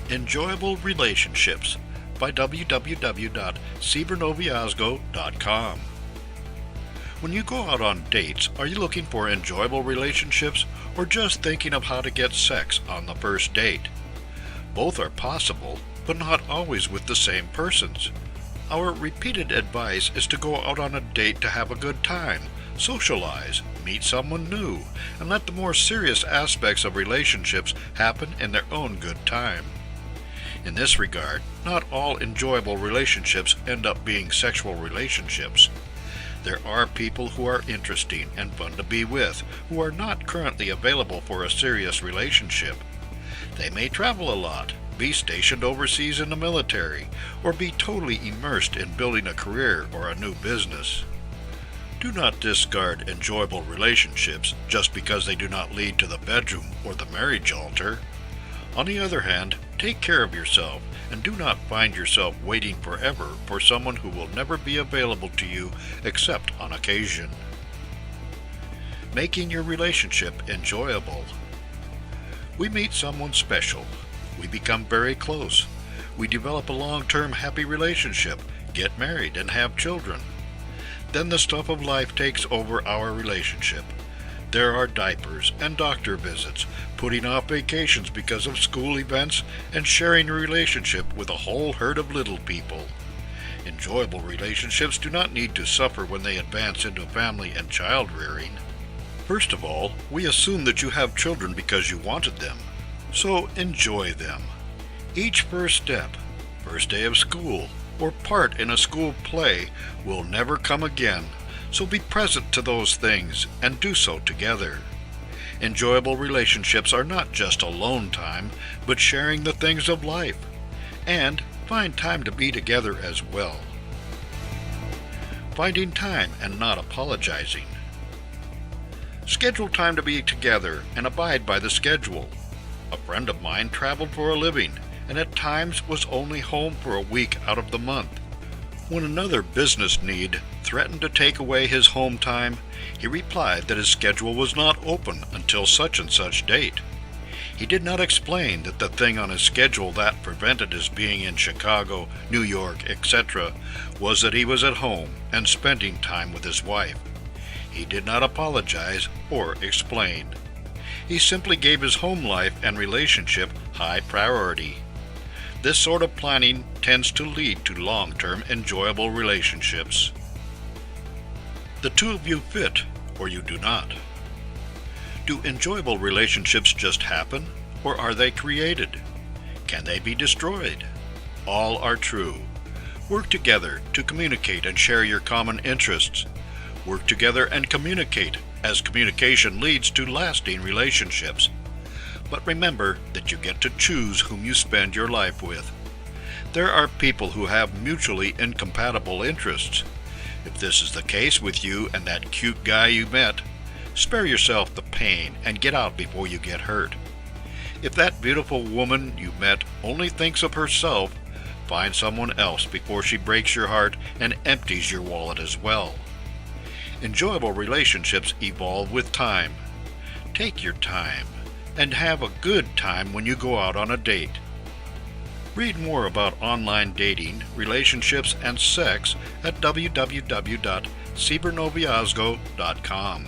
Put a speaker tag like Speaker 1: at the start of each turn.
Speaker 1: Enjoyable Relationships by www.cybernoviazgo.com. When you go out on dates, are you looking for enjoyable relationships or just thinking of how to get sex on the first date? Both are possible, but not always with the same persons. Our repeated advice is to go out on a date to have a good time, socialize, meet someone new, and let the more serious aspects of relationships happen in their own good time. In this regard, not all enjoyable relationships end up being sexual relationships. There are people who are interesting and fun to be with, who are not currently available for a serious relationship. They may travel a lot, be stationed overseas in the military, or be totally immersed in building a career or a new business. Do not discard enjoyable relationships just because they do not lead to the bedroom or the marriage altar. On the other hand, take care of yourself and do not find yourself waiting forever for someone who will never be available to you except on occasion. Making your relationship enjoyable. We meet someone special. We become very close. We develop a long-term happy relationship, get married, and have children. Then the stuff of life takes over our relationship. There are diapers and doctor visits, putting off vacations because of school events, and sharing a relationship with a whole herd of little people. Enjoyable relationships do not need to suffer when they advance into family and child rearing. First of all, we assume that you have children because you wanted them, so enjoy them. Each first step, first day of school, or part in a school play will never come again. So be present to those things and do so together. Enjoyable relationships are not just alone time, but sharing the things of life. And find time to be together as well. Finding time and not apologizing. Schedule time to be together and abide by the schedule. A friend of mine traveled for a living and at times was only home for a week out of the month. When another business need threatened to take away his home time, he replied that his schedule was not open until such and such date. He did not explain that the thing on his schedule that prevented his being in Chicago, New York, etc., was that he was at home and spending time with his wife. He did not apologize or explain. He simply gave his home life and relationship high priority. This sort of planning tends to lead to long-term enjoyable relationships. The two of you fit, or you do not. Do enjoyable relationships just happen, or are they created? Can they be destroyed? All are true. Work together to communicate and share your common interests. Work together and communicate, as communication leads to lasting relationships. But remember that you get to choose whom you spend your life with. There are people who have mutually incompatible interests. If this is the case with you and that cute guy you met, spare yourself the pain and get out before you get hurt. If that beautiful woman you met only thinks of herself, find someone else before she breaks your heart and empties your wallet as well. Enjoyable relationships evolve with time. Take your time and have a good time when you go out on a date. Read more about online dating, relationships, and sex at www.cybernoviazgo.com.